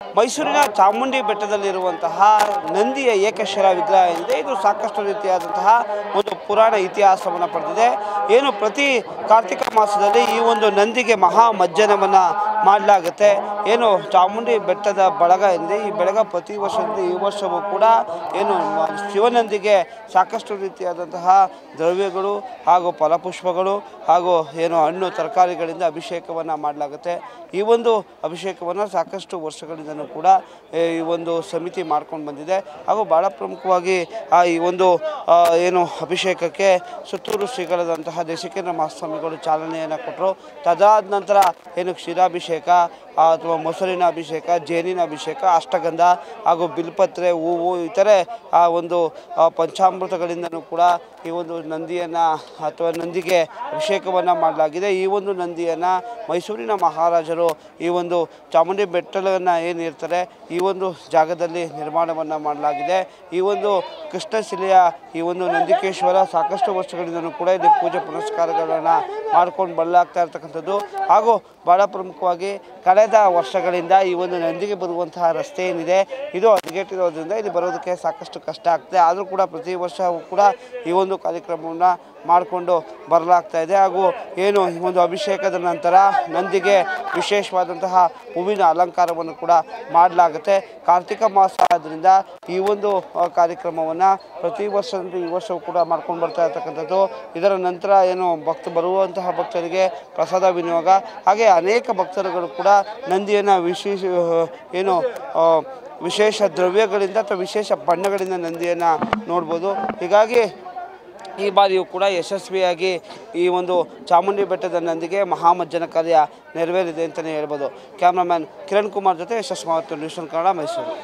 ಮೈಸೂರಿನ ಚಾಮುಂಡಿ ಬೆಟ್ಟದಲ್ಲಿರುವಂತಹ ನಂದಿಯ ಏಕಶಿಲಾ ವಿಗ್ರಹ ಏನಿದೆ ಇದು ಸಾಕಷ್ಟು ರೀತಿಯಾದಂತಹ ಒಂದು ಪುರಾಣ ಇತಿಹಾಸವನ್ನು ಪಡೆದಿದೆ. ಏನು ಪ್ರತಿ ಕಾರ್ತಿಕ ಮಾಸದಲ್ಲಿ ಈ ಒಂದು ನಂದಿಗೆ ಮಹಾ ಮಜ್ಜನವನ್ನು ಮಾಡಲಾಗುತ್ತೆ. ಏನು ಚಾಮುಂಡಿ ಬೆಟ್ಟದ ಬಳಗ ಏನಿದೆ ಈ ಬೆಳಗ ಪ್ರತಿ ವರ್ಷದಿಂದ ಈ ವರ್ಷವೂ ಕೂಡ ಏನು ಶಿವನಂದಿಗೆ ಸಾಕಷ್ಟು ರೀತಿಯಾದಂತಹ ದ್ರವ್ಯಗಳು ಹಾಗೂ ಫಲಪುಷ್ಪಗಳು ಹಾಗೂ ಏನು ಹಣ್ಣು ತರಕಾರಿಗಳಿಂದ ಅಭಿಷೇಕವನ್ನು ಮಾಡಲಾಗುತ್ತೆ. ಈ ಒಂದು ಅಭಿಷೇಕವನ್ನು ಸಾಕಷ್ಟು ವರ್ಷಗಳಿಂದನೂ ಕೂಡ ಈ ಒಂದು ಸಮಿತಿ ಮಾಡ್ಕೊಂಡು ಬಂದಿದೆ. ಹಾಗೂ ಭಾಳ ಪ್ರಮುಖವಾಗಿ ಈ ಒಂದು ಏನು ಅಭಿಷೇಕಕ್ಕೆ ಸುತ್ತೂರು ಶ್ರೀಗಳಾದಂತಹ ದೇಶಿಕೇಂದ್ರ ಮಹಾಸ್ವಾಮಿಗಳು ಚಾಲನೆಯನ್ನು ಕೊಟ್ಟರು. ತದಾದ ನಂತರ ಏನು ಕ್ಷೀರಾಭಿಷೇಕ ಅಥವಾ ಮೊಸರಿನ ಅಭಿಷೇಕ, ಜೇನಿನ ಅಭಿಷೇಕ, ಅಷ್ಟಗಂಧ ಹಾಗೂ ಬಿಲ್ಪತ್ರೆ, ಹೂವು ಇತರೆ ಒಂದು ಪಂಚಾಮೃತಗಳಿಂದನೂ ಕೂಡ ಈ ಒಂದು ನಂದಿಯನ್ನು ಅಥವಾ ನಂದಿಗೆ ಅಭಿಷೇಕವನ್ನು ಮಾಡಲಾಗಿದೆ. ಈ ಒಂದು ನಂದಿಯನ್ನು ಮೈಸೂರಿನ ಮಹಾರಾಜರು ಈ ಒಂದು ಚಾಮುಂಡಿ ಬೆಟ್ಟವನ್ನು ಏನಿರ್ತಾರೆ ಈ ಒಂದು ಜಾಗದಲ್ಲಿ ನಿರ್ಮಾಣವನ್ನು ಮಾಡಲಾಗಿದೆ. ಈ ಒಂದು ಕೃಷ್ಣಶಿಲೆಯ ಈ ಒಂದು ನಂದಿಕೇಶ್ವರ ಸಾಕಷ್ಟು ವರ್ಷಗಳಿಂದಲೂ ಕೂಡ ಇಲ್ಲಿ ಪೂಜೆ ಪುನಸ್ಕಾರಗಳನ್ನು ಮಾಡ್ಕೊಂಡು ಬರಲಾಗ್ತಾ ಇರ್ತಕ್ಕಂಥದ್ದು. ಹಾಗೂ ಭಾಳ ಪ್ರಮುಖವಾಗಿ ಕಳೆದ ವರ್ಷಗಳಿಂದ ಈ ಒಂದು ನಂದಿಗೆ ಬರುವಂತಹ ರಸ್ತೆ ಏನಿದೆ ಇದು ಹದಗೆಟ್ಟಿರೋದ್ರಿಂದ ಇಲ್ಲಿ ಬರೋದಕ್ಕೆ ಸಾಕಷ್ಟು ಕಷ್ಟ ಆಗ್ತದೆ. ಆದರೂ ಕೂಡ ಪ್ರತಿ ವರ್ಷವೂ ಕೂಡ ಈ ಒಂದು ಕಾರ್ಯಕ್ರಮವನ್ನು ಮಾಡಿಕೊಂಡು ಬರಲಾಗ್ತಾ ಇದೆ. ಹಾಗೂ ಏನು ಈ ಒಂದು ಅಭಿಷೇಕದ ನಂತರ ನಂದಿಗೆ ವಿಶೇಷವಾದಂತಹ ಹೂವಿನ ಅಲಂಕಾರವನ್ನು ಕೂಡ ಮಾಡಲಾಗುತ್ತೆ. ಕಾರ್ತಿಕ ಮಾಸ ಆದ್ದರಿಂದ ಈ ಒಂದು ಕಾರ್ಯಕ್ರಮವನ್ನು ಪ್ರತಿ ವರ್ಷದಂತೆ ಈ ವರ್ಷವೂ ಕೂಡ ಮಾಡ್ಕೊಂಡು ಬರ್ತಾ ಇರ್ತಕ್ಕಂಥದ್ದು. ಇದರ ನಂತರ ಏನು ಬರುವಂತಹ ಭಕ್ತರಿಗೆ ಪ್ರಸಾದ ವಿನಿಯೋಗ, ಹಾಗೆ ಅನೇಕ ಭಕ್ತರುಗಳು ಕೂಡ ನಂದಿಯನ್ನು ವಿಶೇಷ ದ್ರವ್ಯಗಳಿಂದ ಅಥವಾ ವಿಶೇಷ ಬಣ್ಣಗಳಿಂದ ನಂದಿಯನ್ನು ನೋಡ್ಬೋದು. ಹೀಗಾಗಿ ಈ ಬಾರಿಯೂ ಕೂಡ ಯಶಸ್ವಿಯಾಗಿ ಈ ಒಂದು ಚಾಮುಂಡಿ ಬೆಟ್ಟದ ನಂದಿಗೆ ಮಹಾಮಜ್ಜನ ಕಾರ್ಯ ನೆರವೇರಿದೆ ಅಂತಲೇ ಹೇಳ್ಬೋದು. ಕ್ಯಾಮ್ರಾಮ್ಯಾನ್ ಕಿರಣ್ ಕುಮಾರ್ ಜೊತೆ ಯಶಸ್ ಮಾವತ್ತು, ನ್ಯೂಸ್ ಒನ್ ಕನ್ನಡ, ಮೈಸೂರು.